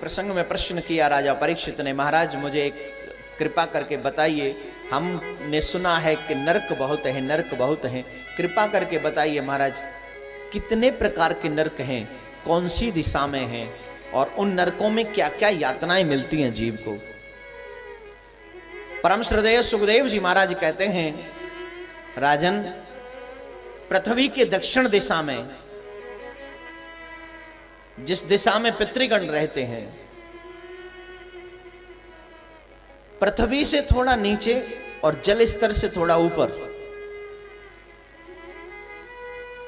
प्रसंग में प्रश्न किया राजा परीक्षित ने, महाराज मुझे एक कृपा करके बताइए, हमने सुना है कि नरक बहुत है, नरक बहुत हैं, कृपा करके बताइए महाराज कितने प्रकार के नरक हैं, कौन सी दिशा में हैं, और उन नरकों में क्या क्या यातनाएं मिलती हैं जीव को। परम श्रद्धेय सुखदेव जी महाराज कहते हैं, राजन पृथ्वी के दक्षिण दिशा में, जिस दिशा में पितृगण रहते हैं, पृथ्वी से थोड़ा नीचे और जल स्तर से थोड़ा ऊपर,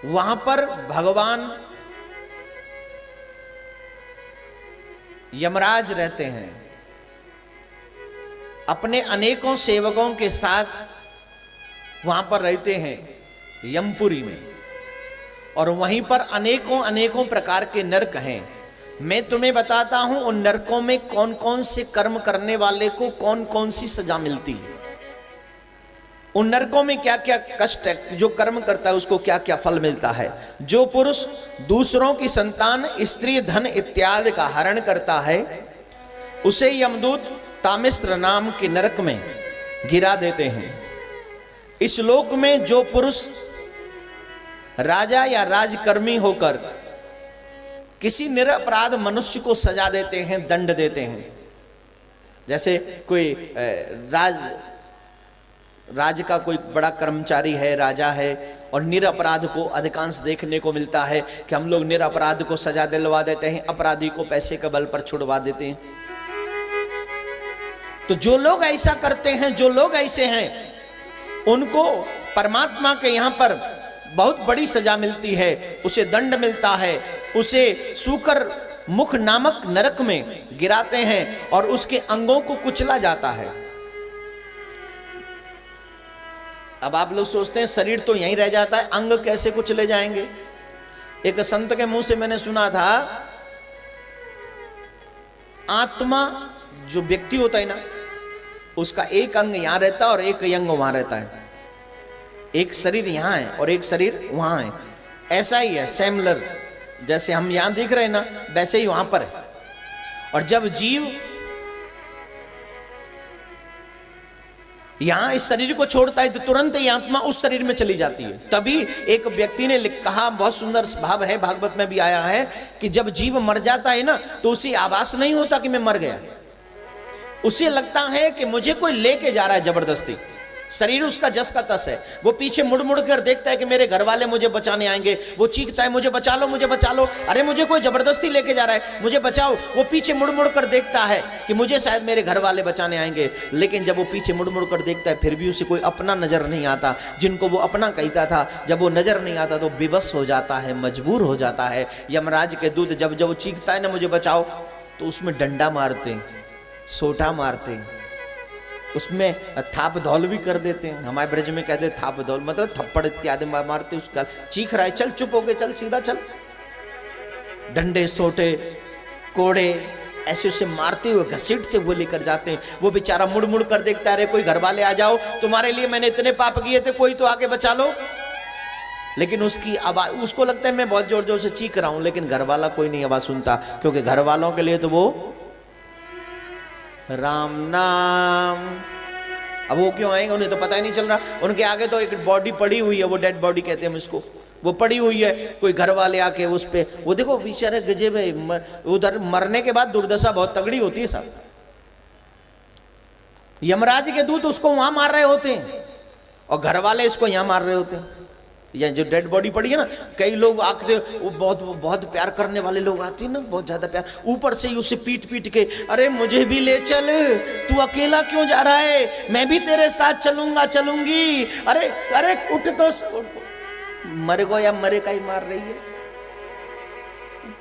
वहां पर भगवान यमराज रहते हैं, अपने अनेकों सेवकों के साथ वहां पर रहते हैं यमपुरी में, और वहीं पर अनेकों अनेकों प्रकार के नरक हैं। मैं तुम्हें बताता हूं उन नरकों में कौन कौन से कर्म करने वाले को कौन कौन सी सजा मिलती है, उन नरकों में क्या क्या कष्ट है, जो कर्म करता है उसको क्या क्या फल मिलता है। जो पुरुष दूसरों की संतान, स्त्री, धन इत्यादि का हरण करता है, उसे यमदूत तामिस्र नाम के नरक में गिरा देते हैं। इस लोक में जो पुरुष राजा या राजकर्मी होकर किसी निरपराध मनुष्य को सजा देते हैं, दंड देते हैं, जैसे कोई राज का कोई बड़ा कर्मचारी है, राजा है, और निरपराध को अधिकांश देखने को मिलता है कि हम लोग निरपराध को सजा दिलवा देते हैं, अपराधी को पैसे के बल पर छुड़वा देते हैं। तो जो लोग ऐसा करते हैं, जो लोग ऐसे हैं, उनको परमात्मा के यहां पर बहुत बड़ी सजा मिलती है, उसे दंड मिलता है, उसे सूकर मुख नामक नरक में गिराते हैं और उसके अंगों को कुचला जाता है। अब आप लोग सोचते हैं शरीर तो यहीं रह जाता है, अंग कैसे कुचले जाएंगे। एक संत के मुंह से मैंने सुना था, आत्मा जो व्यक्ति होता है ना, उसका एक अंग यहां रहता है और एक अंग वहां रहता है, एक शरीर यहां है और एक शरीर वहां है। ऐसा ही है, सेमलर, जैसे हम यहां देख रहे हैं ना, वैसे ही वहां पर है। और जब जीव यहां इस शरीर को छोड़ता है तो तुरंत ही आत्मा उस शरीर में चली जाती है। तभी एक व्यक्ति ने कहा, बहुत सुंदर भाव है, भागवत में भी आया है, कि जब जीव मर जाता है ना, तो उसे आभास नहीं होता कि मैं मर गया, उसे लगता है कि मुझे कोई लेके जा रहा है जबरदस्ती। शरीर उसका जस का तस है, वो पीछे मुड़ मुड़ कर देखता है कि मेरे घर वाले मुझे बचाने आएंगे, वो चीखता है मुझे बचा लो, मुझे बचा लो, अरे मुझे कोई जबरदस्ती लेके जा रहा है, मुझे बचाओ। वो पीछे मुड़ मुड़ कर देखता है कि मुझे शायद मेरे घर वाले बचाने आएंगे, लेकिन जब वो पीछे मुड़ मुड़ कर देखता है फिर भी उसे कोई अपना नजर नहीं आता, जिनको वो अपना कहता था। जब वो नजर नहीं आता तो विवश हो जाता है, मजबूर हो जाता है। यमराज के दूत जब जब वो चीखता है ना मुझे बचाओ, तो उसमें डंडा मारते, सोटा मारते, उसमें थाप धौल भी कर देते हैं। हमारे ब्रज में कहते हैं थाप धौल, मतलब थप्पड़ इत्यादि मारते, उसका चीख रहा है, चल चुप हो गए, चल सीधा चल। डंडे, सोटे, कोड़े ऐसे उसे मारते हुए घसीटते हुए लेकर जाते हैं। वो बेचारा मुड़ मुड़ कर देखता है, अरे कोई घर वाले आ जाओ, तुम्हारे लिए मैंने इतने पाप किए थे, कोई तो आके बचा लो। लेकिन उसकी आवाज, उसको लगता है मैं बहुत जोर जोर से चीख रहा हूं, लेकिन घर वाला कोई नहीं आवाज सुनता, क्योंकि घर वालों के लिए तो वो राम नाम। अब वो क्यों आएंगे उन्हें तो पता ही नहीं चल रहा, उनके आगे तो एक बॉडी पड़ी हुई है, वो डेड बॉडी कहते हैं हम इसको, वो पड़ी हुई है। कोई घर वाले आके उस पे, वो देखो बेचारे गजेब है, उधर मरने के बाद दुर्दशा बहुत तगड़ी होती है साहब। यमराज के दूत उसको वहां मार रहे होते हैं और घर वाले इसको यहां मार रहे होते हैं। या जो डेड बॉडी पड़ी है ना, कई लोग आते, वो बहुत प्यार करने वाले लोग आते हैं ना, बहुत ज्यादा प्यार, ऊपर से ही उसे पीट पीट के, अरे मुझे भी ले चल, तू अकेला क्यों जा रहा है, मैं भी तेरे साथ चलूंगा, चलूंगी, अरे अरे उठ तो, मरे को या मरे का ही मार रही है,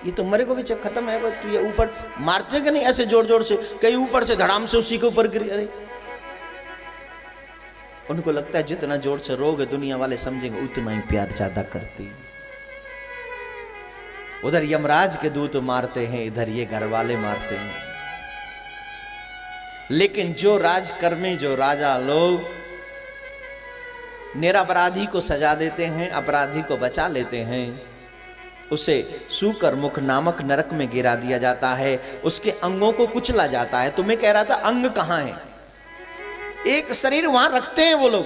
ये तो मरे को भी खत्म है, तू ये ऊपर मारते कि नहीं ऐसे जोर जोर से, कई ऊपर से धड़ाम से उसी के ऊपर गिरी। अरे उनको लगता है जितना जोर से रोगे दुनिया वाले समझेंगे उतना ही प्यार ज्यादा करती। उधर यमराज के दूत मारते हैं, इधर ये घर वाले मारते हैं। लेकिन जो राजकर्मी, जो राजा लोग निरपराधी को सजा देते हैं, अपराधी को बचा लेते हैं, उसे सूकर मुख नामक नरक में गिरा दिया जाता है, उसके अंगों को कुचला जाता है। तो मैं कह रहा था अंग कहाँ है? एक शरीर वहां रखते हैं वो लोग,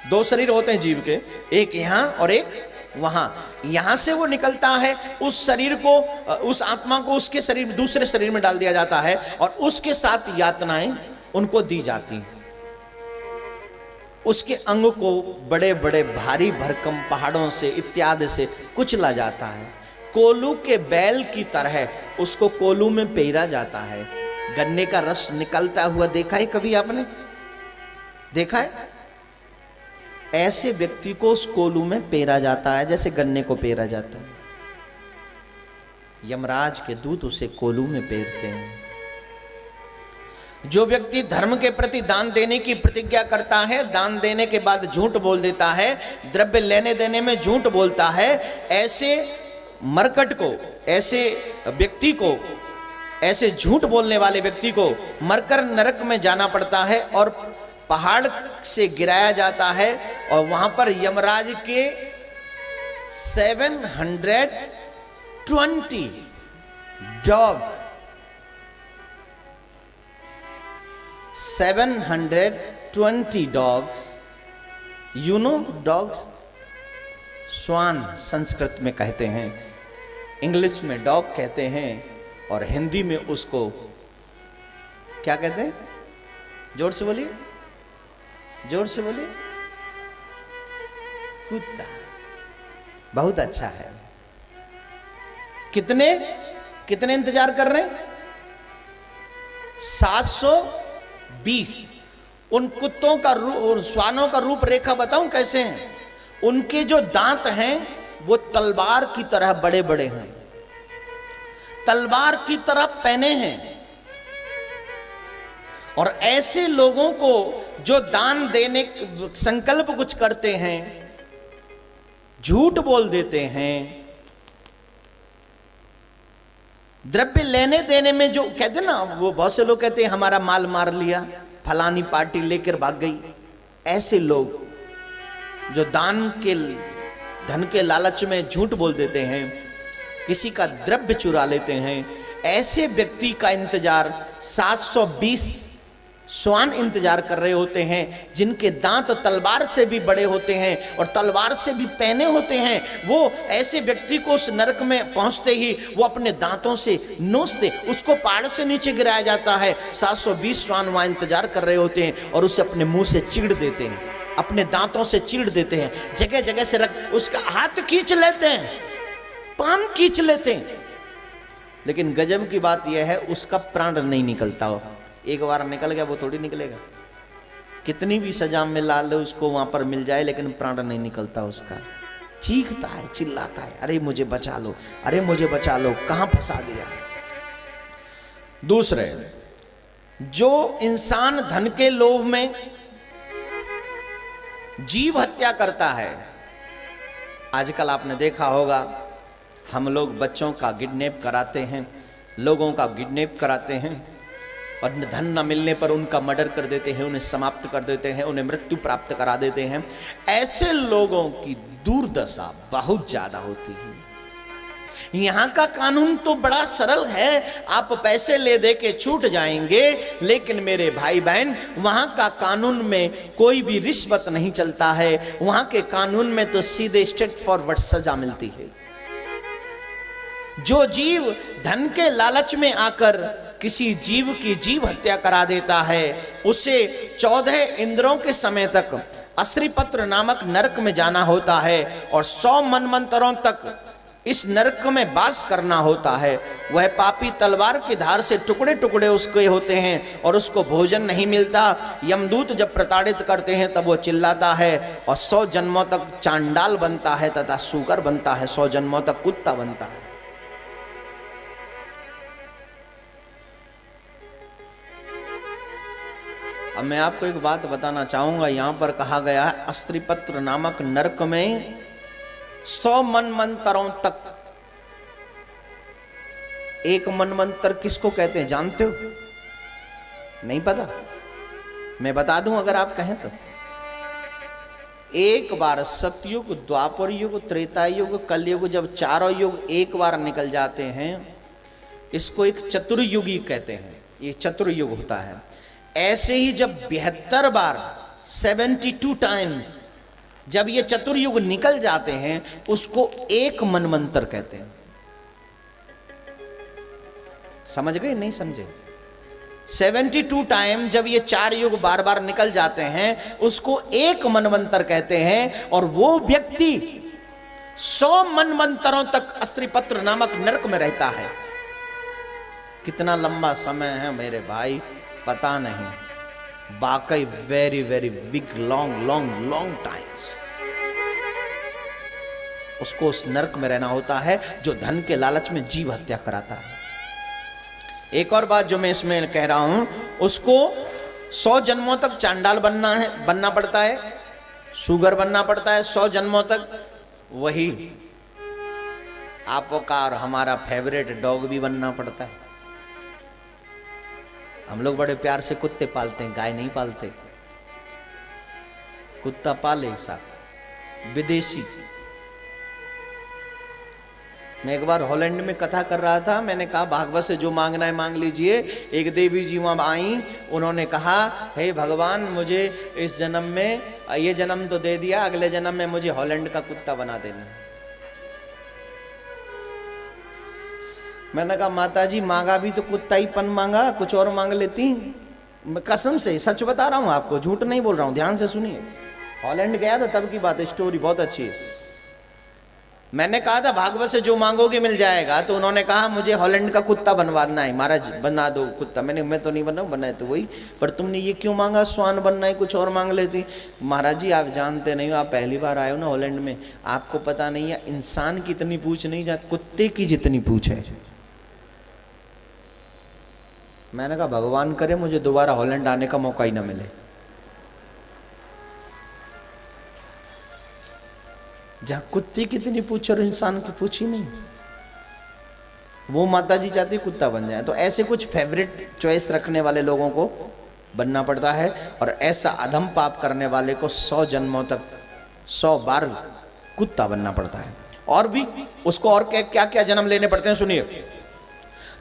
दो शरीर होते हैं जीव के, एक यहां और एक वहां। यहां से वो निकलता है, उस शरीर को, उस आत्मा को उसके शरीर, दूसरे शरीर में डाल दिया जाता है और उसके साथ यातनाएं उनको दी जाती हैं। उसके अंग को बड़े बड़े भारी भरकम पहाड़ों से इत्यादि से कुचला जाता है। कोलू के बैल की तरह उसको कोलू में पेरा जाता है। गन्ने का रस निकलता हुआ देखा है कभी आपने? देखा है? ऐसे व्यक्ति को उस कोलू में पेरा जाता है जैसे गन्ने को पेरा जाता है। यमराज के दूत उसे कोलू में पेरते हैं। जो व्यक्ति धर्म के प्रति दान देने की प्रतिज्ञा करता है, दान देने के बाद झूठ बोल देता है, द्रव्य लेने देने में झूठ बोलता है, ऐसे मरकट को, ऐसे व्यक्ति को, ऐसे झूठ बोलने वाले व्यक्ति को मरकर नरक में जाना पड़ता है और पहाड़ से गिराया जाता है और वहां पर यमराज के 720 dog, 720 dogs, you know dogs, स्वान संस्कृत में कहते हैं, इंग्लिश में डॉग कहते हैं और हिंदी में उसको क्या कहते हैं? जोर से बोलिए, जोर से बोलिए। कुत्ता। बहुत अच्छा है। कितने कितने इंतजार कर रहे हैं? 720। उन कुत्तों का रूप, श्वानों का रूप रेखा बताऊं कैसे हैं? उनके जो दांत हैं वो तलवार की तरह बड़े बड़े हैं, तलवार की तरह पैने हैं। और ऐसे लोगों को जो दान देने संकल्प कुछ करते हैं, झूठ बोल देते हैं, द्रव्य लेने देने में जो कहते हैं ना, वो बहुत से लोग कहते हैं हमारा माल मार लिया, फलानी पार्टी लेकर भाग गई। ऐसे लोग जो दान के, धन के लालच में झूठ बोल देते हैं, किसी का द्रव्य चुरा लेते हैं, ऐसे व्यक्ति का इंतजार 720 श्वान इंतजार कर रहे होते हैं, जिनके दांत तलवार से भी बड़े होते हैं और तलवार से भी पैने होते हैं। वो ऐसे व्यक्ति को उस नरक में पहुंचते ही वो अपने दांतों से नोचते, उसको पहाड़ से नीचे गिराया जाता है। 720 श्वान वहां इंतजार कर रहे होते हैं और उसे अपने मुंह से चीड़ देते हैं, अपने दांतों से चीड़ देते हैं, जगह जगह से रख, उसका हाथ खींच लेते हैं, पाम खींच लेते हैं। लेकिन गजब की बात यह है, उसका प्राण नहीं निकलता हो। एक बार निकल गया वो थोड़ी निकलेगा। कितनी भी सजा में ला लो उसको, वहां पर मिल जाए, लेकिन प्राण नहीं निकलता उसका। चीखता है, चिल्लाता है, अरे मुझे बचा लो, अरे मुझे बचा लो, कहां फंसा दिया। दूसरे, जो इंसान धन के लोभ में जीव हत्या करता है, आजकल आपने देखा होगा हम लोग बच्चों का किडनैप कराते हैं, लोगों का किडनैप कराते हैं और धन न मिलने पर उनका मर्डर कर देते हैं, उन्हें समाप्त कर देते हैं, उन्हें मृत्यु प्राप्त करा देते हैं। ऐसे लोगों की दुर्दशा बहुत ज्यादा होती है। यहां का कानून तो बड़ा सरल है, आप पैसे ले दे के छूट जाएंगे, लेकिन मेरे भाई बहन वहां का कानून में कोई भी रिश्वत नहीं चलता है। वहां के कानून में तो सीधे स्ट्रेट फॉरवर्ड सजा मिलती है। जो जीव धन के लालच में आकर किसी जीव की जीव हत्या करा देता है, उसे 14 इंद्रों के समय तक अश्रीपत्र नामक नरक में जाना होता है और 100 मनमंतरों तक इस नरक में वास करना होता है। वह पापी तलवार की धार से टुकड़े टुकड़े उसके होते हैं और उसको भोजन नहीं मिलता। यमदूत जब प्रताड़ित करते हैं तब वो चिल्लाता है और 100 जन्मों तक चांडाल बनता है तथा सूकर बनता है, 100 जन्मों तक कुत्ता बनता है। अब मैं आपको एक बात बताना चाहूंगा, यहां पर कहा गया है अश्रीपत्र नामक नरक में 100 मनमंतरों तक। एक मनमंतर किसको कहते हैं जानते हो? नहीं पता? मैं बता दूं अगर आप कहें तो। एक बार सतयुग, द्वापर युग, त्रेता युग, कलयुग, जब चारों युग एक बार निकल जाते हैं, इसको एक चतुर्युगी कहते हैं। ये चतुर्युग होता है। ऐसे ही जब 72 बार 72 टाइम्स जब ये चतुर्युग निकल जाते हैं, उसको एक मनवंतर कहते हैं। समझ गए नहीं समझे? 72 टाइम जब ये 4 युग बार बार निकल जाते हैं, उसको एक मनवंतर कहते हैं। और वो व्यक्ति 100 मनवंतरों तक अस्त्रीपत्र नामक नरक में रहता है। कितना लंबा समय है मेरे भाई, पता नहीं। वाकई very very big long long long times उसको उस नरक में रहना होता है, जो धन के लालच में जीव हत्या कराता है। एक और बात जो मैं इसमें कह रहा हूं, उसको 100 जन्मों तक चांडाल बनना पड़ता है, शुगर बनना पड़ता है 100 जन्मों तक। वही आपका और हमारा फेवरेट डॉग भी बनना पड़ता है। हम लोग बड़े प्यार से कुत्ते पालते हैं, गाय नहीं पालते। कुत्ता पाले साहब, विदेशी। मैं एक बार हॉलैंड में कथा कर रहा था, मैंने कहा भागवत से जो मांगना है मांग लीजिए। एक देवी जी वहां आई, उन्होंने कहा हे भगवान, मुझे इस जन्म में, ये जन्म तो दे दिया, अगले जन्म में मुझे हॉलैंड का कुत्ता बना देना। मैंने कहा माता जी मांगा भी तो कुत्ता ही पन मांगा, कुछ और मांग लेती। मैं कसम से सच बता रहा हूं आपको, झूठ नहीं बोल रहा हूं, ध्यान से सुनिए। हॉलैंड गया था तब की बात है, स्टोरी बहुत अच्छी है। मैंने कहा था भागवत से जो मांगोगे मिल जाएगा, तो उन्होंने कहा मुझे हॉलैंड का कुत्ता बनवाना है। महाराज बना दो कुत्ता। मैं तो नहीं बनाए तो वही, पर तुमने ये क्यों मांगा, स्वान बनना है, कुछ और मांग लेती। महाराज जी आप जानते नहीं हो, आप पहली बार आए हो ना हॉलैंड में, आपको पता नहीं है इंसान की इतनी पूछ नहीं, जा कुत्ते की जितनी पूछ है। मैंने कहा भगवान करे मुझे दोबारा हॉलैंड आने का मौका ही ना मिले। जहां कुत्ते की इतनी पूछ और इंसान की पूछ ही नहीं, वो माता जी चाहती कुत्ता बन जाए। तो ऐसे कुछ फेवरेट चॉइस रखने वाले लोगों को बनना पड़ता है, और ऐसा अधम पाप करने वाले को 100 जन्मों तक 100 बार कुत्ता बनना पड़ता है। और भी उसको और क्या क्या जन्म लेने पड़ते हैं सुनिए।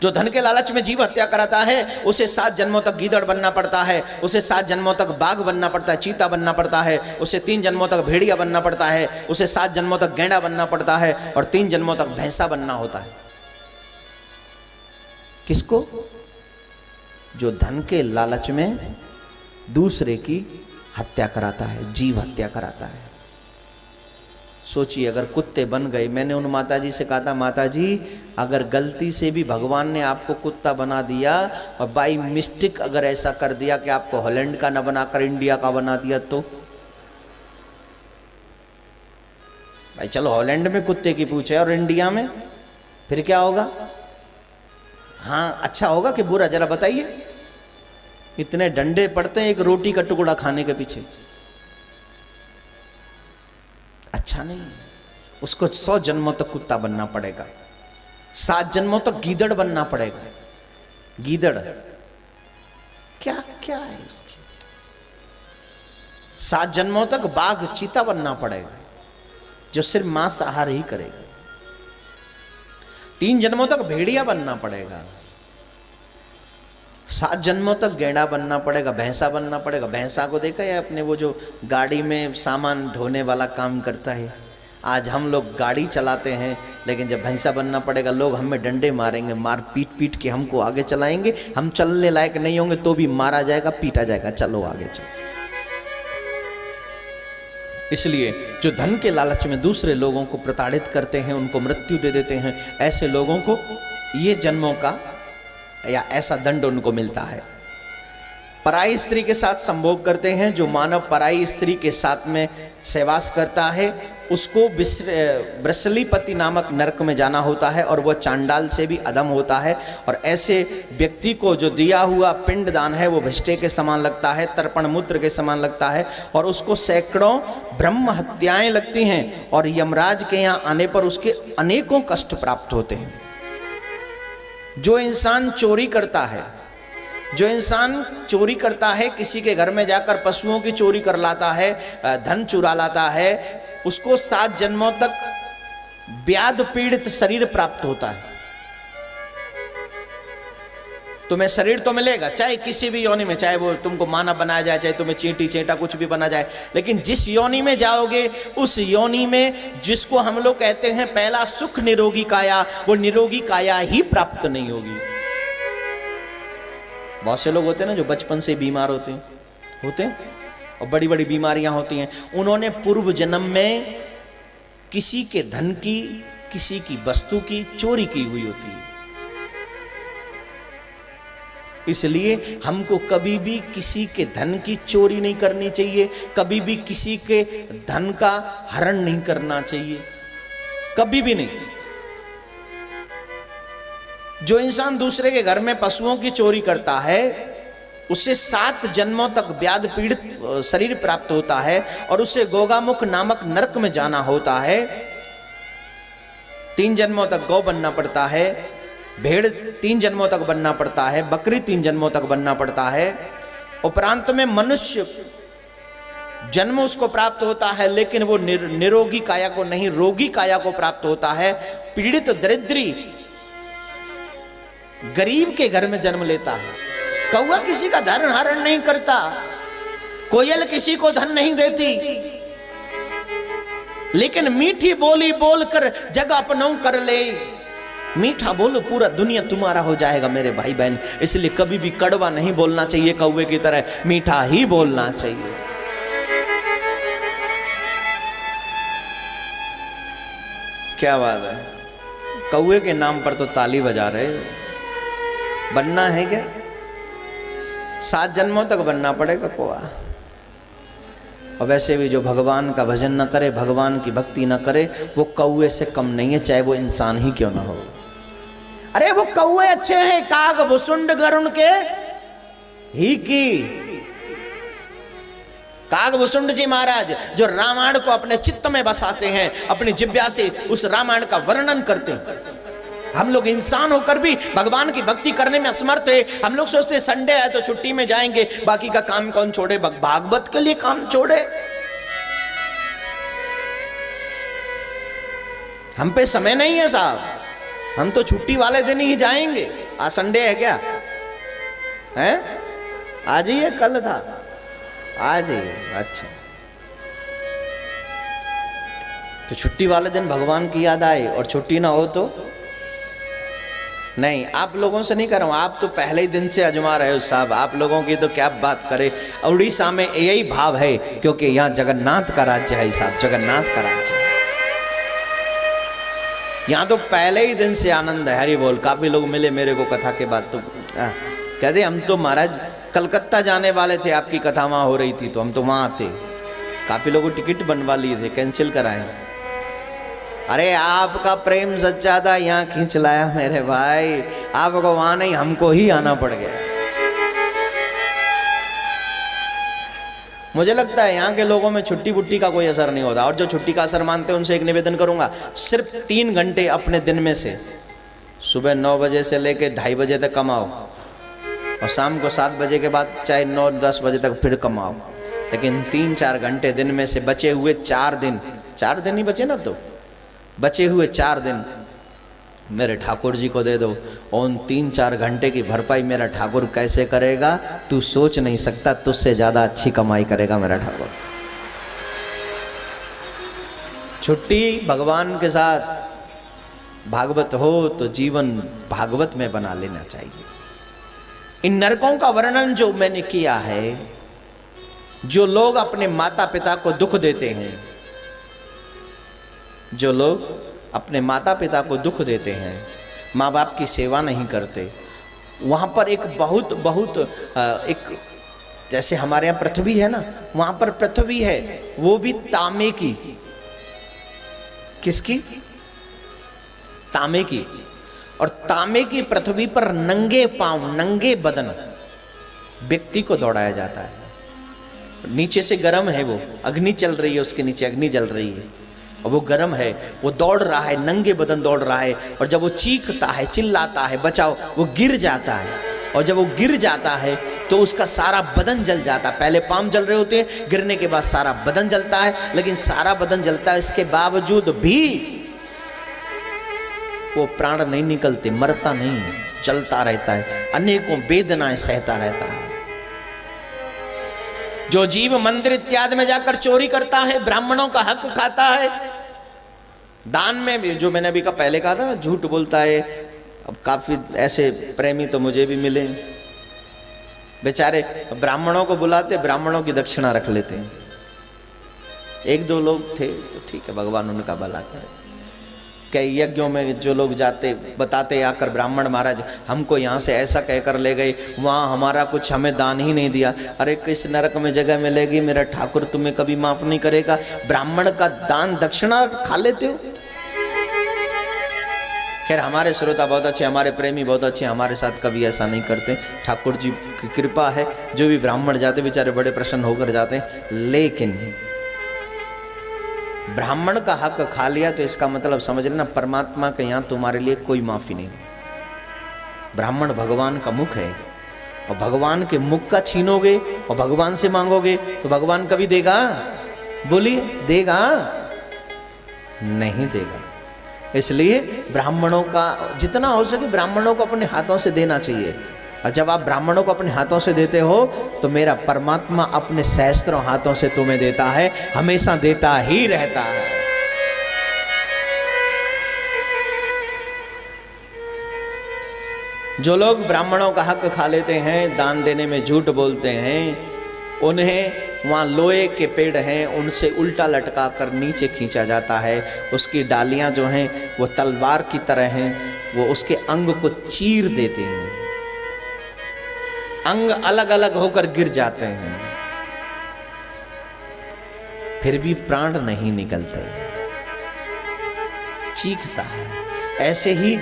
जो धन के लालच में जीव हत्या कराता है, उसे 7 जन्मों तक गीदड़ बनना पड़ता है, उसे 7 जन्मों तक बाघ बनना पड़ता है, चीता बनना पड़ता है, उसे 3 जन्मों तक भेड़िया बनना पड़ता है, उसे 7 जन्मों तक गैंडा बनना पड़ता है, और 3 जन्मों तक भैंसा बनना होता है। किसको? जो धन के लालच में दूसरे की हत्या कराता है, जीव हत्या कराता है। सोचिए अगर कुत्ते बन गए। मैंने उन माता जी से कहा था, माता जी अगर गलती से भी भगवान ने आपको कुत्ता बना दिया, और बाई मिस्टेक अगर ऐसा कर दिया कि आपको हॉलैंड का न बनाकर इंडिया का बना दिया, तो भाई चलो हॉलैंड में कुत्ते की पूछ है और इंडिया में, फिर क्या होगा? हाँ अच्छा होगा कि बुरा, जरा बताइए। इतने डंडे पड़ते हैं एक रोटी का टुकड़ा खाने के पीछे, अच्छा नहीं। उसको 100 जन्मों तक कुत्ता बनना पड़ेगा, 7 जन्मों तक गीदड़ बनना पड़ेगा। गीदड़ क्या क्या है उसकी? 7 जन्मों तक बाघ चीता बनना पड़ेगा, जो सिर्फ मांसाहार ही करेगा। 3 जन्मों तक भेड़िया बनना पड़ेगा, 7 जन्मों तक गैंडा बनना पड़ेगा, भैंसा बनना पड़ेगा। भैंसा को देखा है अपने, वो जो गाड़ी में सामान ढोने वाला काम करता है। आज हम लोग गाड़ी चलाते हैं, लेकिन जब भैंसा बनना पड़ेगा लोग हमें डंडे मारेंगे, मार पीट पीट के हमको आगे चलाएंगे। हम चलने लायक नहीं होंगे तो भी मारा जाएगा, पीटा जाएगा, चलो आगे चलो। इसलिए जो धन के लालच में दूसरे लोगों को प्रताड़ित करते हैं, उनको मृत्यु दे देते हैं, ऐसे लोगों को ये जन्मों का या ऐसा दंड उनको मिलता है। पराई स्त्री के साथ संभोग करते हैं। जो मानव पराई स्त्री के साथ में सहवास करता है, उसको वृषलीपति नामक नरक में जाना होता है, और वह चांडाल से भी अधम होता है। और ऐसे व्यक्ति को जो दिया हुआ पिंडदान है वो भिष्टे के समान लगता है, तर्पण मूत्र के समान लगता है, और उसको सैकड़ों ब्रह्म हत्याएं लगती हैं, और यमराज के यहाँ आने पर उसके अनेकों कष्ट प्राप्त होते हैं। जो इंसान चोरी करता है, जो इंसान चोरी करता है, किसी के घर में जाकर पशुओं की चोरी कर लाता है, धन चुरा लाता है, उसको 7 जन्मों तक व्याध पीड़ित शरीर प्राप्त होता है। तुम्हें शरीर तो मिलेगा, चाहे किसी भी योनि में, चाहे वो तुमको मानव बनाया जाए, चाहे तुम्हें चींटी चेंटा कुछ भी बना जाए, लेकिन जिस योनि में जाओगे उस योनि में, जिसको हम लोग कहते हैं पहला सुख निरोगी काया, वो निरोगी काया ही प्राप्त नहीं होगी। बहुत से लोग होते हैं ना जो बचपन से बीमार होते हैं और बड़ी बड़ी बीमारियां होती हैं, उन्होंने पूर्व जन्म में किसी के धन की, किसी की वस्तु की चोरी की हुई होती है। इसलिए हमको कभी भी किसी के धन की चोरी नहीं करनी चाहिए, कभी भी किसी के धन का हरण नहीं करना चाहिए, कभी भी नहीं। जो इंसान दूसरे के घर में पशुओं की चोरी करता है उसे 7 जन्मों तक व्याध पीड़ित शरीर प्राप्त होता है और उसे गोगामुख नामक नरक में जाना होता है। 3 जन्मों तक गौ बनना पड़ता है, भेड़ 3 जन्मों तक बनना पड़ता है, बकरी 3 जन्मों तक बनना पड़ता है। उपरांत में मनुष्य जन्म उसको प्राप्त होता है, लेकिन वो निरोगी काया को नहीं, रोगी काया को प्राप्त होता है। पीड़ित दरिद्री गरीब के घर में जन्म लेता है। कौवा किसी का धन हरण नहीं करता, कोयल किसी को धन नहीं देती, लेकिन मीठी बोली बोलकर जगह अपनों कर ले। मीठा बोलो, पूरा दुनिया तुम्हारा हो जाएगा मेरे भाई बहन। इसलिए कभी भी कड़वा नहीं बोलना चाहिए, कौवे की तरह मीठा ही बोलना चाहिए। क्या बात है, कौवे के नाम पर तो ताली बजा रहे। बनना है क्या? 7 जन्मों तक बनना पड़ेगा कौवा। और वैसे भी जो भगवान का भजन न करे, भगवान की भक्ति न करे, वो कौवे से कम नहीं है, चाहे वो इंसान ही क्यों ना हो। अरे वो कौवे अच्छे हैं, काग भुसुंड गरुण के ही की। काग भुसुंड जी महाराज जो रामायण को अपने चित्त में बसाते हैं, अपनी जिह्वा से उस रामायण का वर्णन करते हैं। हम लोग इंसान होकर भी भगवान की भक्ति करने में असमर्थ है। हम लोग सोचते हैं संडे है तो छुट्टी में जाएंगे, बाकी का काम कौन छोड़े, भागवत के लिए काम छोड़े। हम पे समय नहीं है साहब, हम तो छुट्टी वाले दिन ही जाएंगे। आज संडे है क्या? है आज ही है, कल था, आज ही है। अच्छा, तो छुट्टी वाले दिन भगवान की याद आए और छुट्टी ना हो तो नहीं। आप लोगों से नहीं कर रहा हूं, आप तो पहले ही दिन से आजमा रहे हो साहब। आप लोगों की तो क्या बात करें। उड़ीसा में यही भाव है, क्योंकि यहाँ जगन्नाथ का राज्य है साहब, जगन्नाथ का राज्य है। यहाँ तो पहले ही दिन से आनंद है। हरि बोल। काफी लोग मिले मेरे को कथा के बाद, तो कहते हम तो महाराज कलकत्ता जाने वाले थे, आपकी कथा वहाँ हो रही थी तो हम तो वहाँ आते। काफी लोगों टिकट बनवा लिए थे, कैंसिल कराए। अरे आपका प्रेम सच्चा था, यहाँ खींच लाया मेरे भाई। आपको वहां नहीं, हमको ही आना पड़ गया। मुझे लगता है यहाँ के लोगों में छुट्टी बुट्टी का कोई असर नहीं होता। और जो छुट्टी का असर मानते हैं उनसे एक निवेदन करूंगा, सिर्फ 3 घंटे अपने दिन में से सुबह 9 बजे से लेके 2:30 बजे तक कमाओ, और शाम को 7 बजे के बाद चाहे 9-10 बजे तक फिर कमाओ। लेकिन 3-4 घंटे दिन में से बचे हुए 4 दिन ही बचे ना, तो बचे हुए 4 दिन मेरे ठाकुर जी को दे दो। और उन 3-4 घंटे की भरपाई मेरा ठाकुर कैसे करेगा तू सोच नहीं सकता। तुझसे ज्यादा अच्छी कमाई करेगा मेरा ठाकुर। छुट्टी भगवान के साथ भागवत हो तो जीवन भागवत में बना लेना चाहिए। इन नरकों का वर्णन जो मैंने किया है, जो लोग अपने माता पिता को दुख देते हैं, जो लोग अपने माता पिता को दुख देते हैं, माँ बाप की सेवा नहीं करते, वहाँ पर एक बहुत एक, जैसे हमारे यहाँ पृथ्वी है ना, वहाँ पर पृथ्वी है, वो भी तांबे की। किसकी? तांबे की। और तांबे की पृथ्वी पर नंगे पांव, नंगे बदन व्यक्ति को दौड़ाया जाता है। नीचे से गर्म है, वो अग्नि चल रही है, उसके नीचे अग्नि जल रही है और वो गर्म है, वो दौड़ रहा है, नंगे बदन दौड़ रहा है। और जब वो चीखता है, चिल्लाता है बचाओ, वो गिर जाता है। और जब वो गिर जाता है तो उसका सारा बदन जल जाता है। पहले पांव जल रहे होते हैं, गिरने के बाद सारा बदन जलता है, लेकिन सारा बदन जलता है इसके बावजूद भी वो प्राण नहीं निकलते, मरता नहीं, चलता रहता है, अनेकों वेदनाएं सहता रहता है। जो जीव मंदिर इत्यादि में जाकर चोरी करता है, ब्राह्मणों का हक खाता है, दान में भी, जो मैंने अभी का पहले कहा था ना, झूठ बोलता है। अब काफी ऐसे प्रेमी तो मुझे भी मिले, बेचारे ब्राह्मणों को बुलाते, ब्राह्मणों की दक्षिणा रख लेते हैं। एक दो लोग थे तो ठीक है, भगवान उनका भला करे। कई यज्ञों में जो लोग जाते बताते आकर, ब्राह्मण महाराज हमको यहाँ से ऐसा कहकर ले गए, वहाँ हमारा कुछ हमें दान ही नहीं दिया। अरे किस नरक में जगह मिलेगी, मेरा ठाकुर तुम्हें कभी माफ नहीं करेगा। ब्राह्मण का दान दक्षिणा खा लेते हो। खैर हमारे श्रोता बहुत अच्छे, हमारे प्रेमी बहुत अच्छे, हमारे साथ कभी ऐसा नहीं करते। ठाकुर जी की कृपा है, जो भी ब्राह्मण जाते बेचारे बड़े प्रसन्न होकर जाते हैं। लेकिन ब्राह्मण का हक खा लिया तो इसका मतलब समझ लेना, परमात्मा के यहाँ तुम्हारे लिए कोई माफी नहीं। ब्राह्मण भगवान का मुख है, और भगवान के मुख का छीनोगे और भगवान से मांगोगे तो भगवान कभी देगा? बोलिए, देगा? नहीं देगा। इसलिए ब्राह्मणों का जितना हो सके ब्राह्मणों को अपने हाथों से देना चाहिए। और जब आप ब्राह्मणों को अपने हाथों से देते हो तो मेरा परमात्मा अपने सहस्त्रों हाथों से तुम्हें देता है, हमेशा देता ही रहता है। जो लोग ब्राह्मणों का हक खा लेते हैं, दान देने में झूठ बोलते हैं, उन्हें वहाँ लोहे के पेड़ हैं, उनसे उल्टा लटका कर नीचे खींचा जाता है। उसकी डालियाँ जो हैं वो तलवार की तरह हैं, वो उसके अंग को चीर देते हैं, अंग अलग अलग होकर गिर जाते हैं, फिर भी प्राण नहीं निकलते, चीखता है। ऐसे ही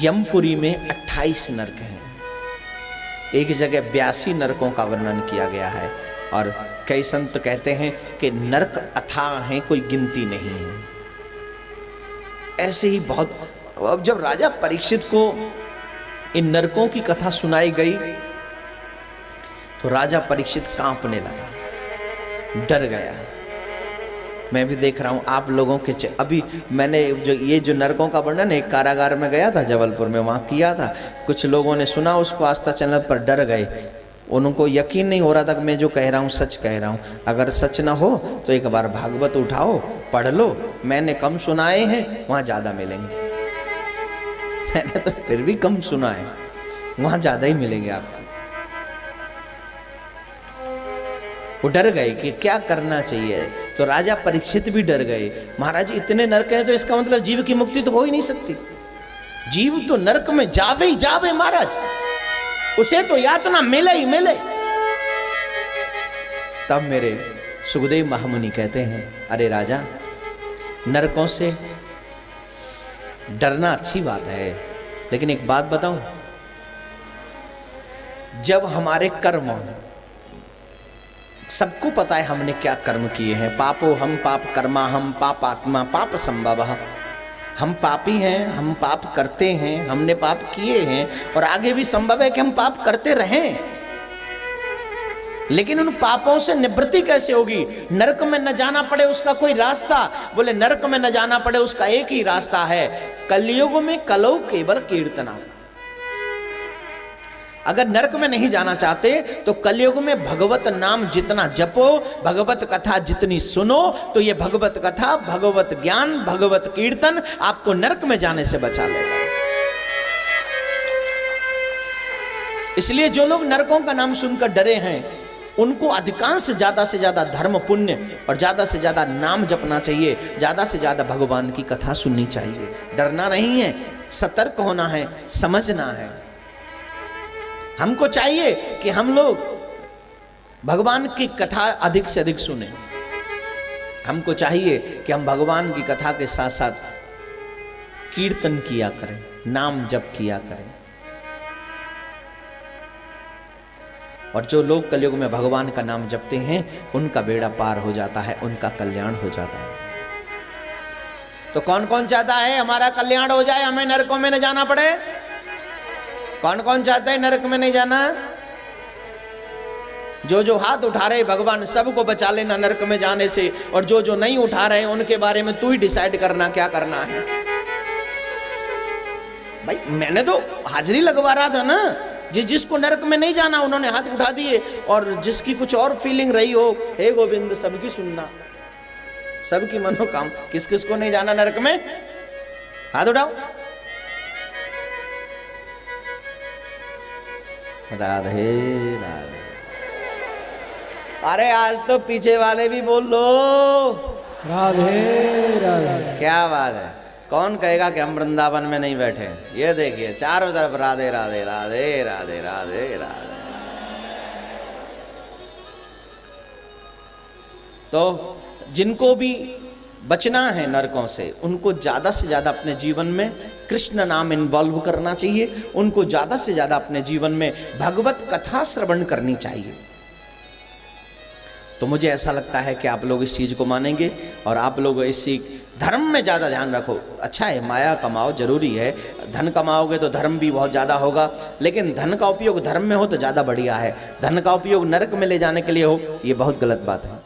यमपुरी में 28 नरक हैं। एक जगह 82 नरकों का वर्णन किया गया है, और कई संत कहते हैं कि नरक अथाह हैं, कोई गिनती नहीं है। ऐसे ही बहुत। अब जब राजा परीक्षित को इन नरकों की कथा सुनाई गई तो राजा परीक्षित कांपने लगा, डर गया। मैं भी देख रहा हूं आप लोगों के अभी मैंने जो नरकों का वर्णन एक कारागार में गया था जबलपुर में, वहां किया था। कुछ लोगों ने सुना उसको आस्था चैनल पर, डर गए। उनको यकीन नहीं हो रहा था कि मैं जो कह रहा हूँ सच कह रहा हूँ। अगर सच ना हो तो एक बार भागवत उठाओ, पढ़ लो। मैंने कम सुनाए हैं, वहां ज्यादा मिलेंगे। मैंने तो फिर भी कम सुना है, वहां ज्यादा ही मिलेंगे आपको। वो डर गए कि क्या करना चाहिए। तो राजा परीक्षित भी डर गए, महाराज इतने नरक हैं तो इसका मतलब जीव की मुक्ति तो हो ही नहीं सकती। जीव तो नरक में जावे ही जावे महाराज, उसे तो यातना मिले ही मिले। तब मेरे सुखदेव महामुनि कहते हैं, अरे राजा, नरकों से डरना अच्छी बात है, लेकिन एक बात बताऊं, जब हमारे कर्म, सबको पता है हमने क्या कर्म किए हैं, पापो हम पाप कर्मा हम पापात्मा पाप संभवः, हम पापी हैं, हम पाप करते हैं, हमने पाप किए हैं, और आगे भी संभव है कि हम पाप करते रहें। लेकिन उन पापों से निवृत्ति कैसे होगी? नरक में न जाना पड़े उसका कोई रास्ता? बोले नरक में न जाना पड़े उसका एक ही रास्ता है, कलयुग में कलौ केवल कीर्तना। अगर नरक में नहीं जाना चाहते तो कलयुग में भगवत नाम जितना जपो, भगवत कथा जितनी सुनो, तो ये भगवत कथा, भगवत ज्ञान, भगवत कीर्तन आपको नरक में जाने से बचा लेगा। इसलिए जो लोग नरकों का नाम सुनकर डरे हैं, उनको अधिकांश से ज्यादा धर्म पुण्य और ज्यादा से ज्यादा नाम जपना चाहिए, ज्यादा से ज्यादा भगवान की कथा सुननी चाहिए। डरना नहीं है, सतर्क होना है, समझना है। हमको चाहिए कि हम लोग भगवान की कथा अधिक से अधिक सुने। हमको चाहिए कि हम भगवान की कथा के साथ साथ कीर्तन किया करें, नाम जप किया करें। और जो लोग कलयुग में भगवान का नाम जपते हैं, उनका बेड़ा पार हो जाता है, उनका कल्याण हो जाता है। तो कौन कौन चाहता है हमारा कल्याण हो जाए, हमें नरकों में न जाना पड़े? कौन कौन चाहता है नरक में नहीं जाना? जो जो हाथ उठा रहे भगवान सबको बचा लेना नरक में जाने से, और जो जो नहीं उठा रहे उनके बारे में तू ही डिसाइड करना क्या करना है। भाई मैंने तो हाजिरी लगवा रहा था ना, जिसको नरक में नहीं जाना उन्होंने हाथ उठा दिए, और जिसकी कुछ और फीलिंग रही हो, हे गोविंद सबकी सुनना, सबकी मनोकाम। किस किस को नहीं जाना नरक में? हाथ उठाओ। राधे राधे। अरे आज तो पीछे वाले भी बोल लो राधे राधे। क्या बात है। कौन कहेगा कि हम वृंदावन में नहीं बैठे? ये देखिए चारों तरफ राधे राधे राधे राधे राधे राधे। तो जिनको भी बचना है नरकों से, उनको ज्यादा से ज्यादा अपने जीवन में कृष्ण नाम इन्वॉल्व करना चाहिए, उनको ज्यादा से ज्यादा अपने जीवन में भगवत कथा श्रवण करनी चाहिए। तो मुझे ऐसा लगता है कि आप लोग इस चीज को मानेंगे और आप लोग इसी धर्म में ज्यादा ध्यान रखो। अच्छा है माया कमाओ, जरूरी है, धन कमाओगे तो धर्म भी बहुत ज्यादा होगा, लेकिन धन का उपयोग धर्म में हो तो ज्यादा बढ़िया है। धन का उपयोग नरक में ले जाने के लिए हो, ये बहुत गलत बात है।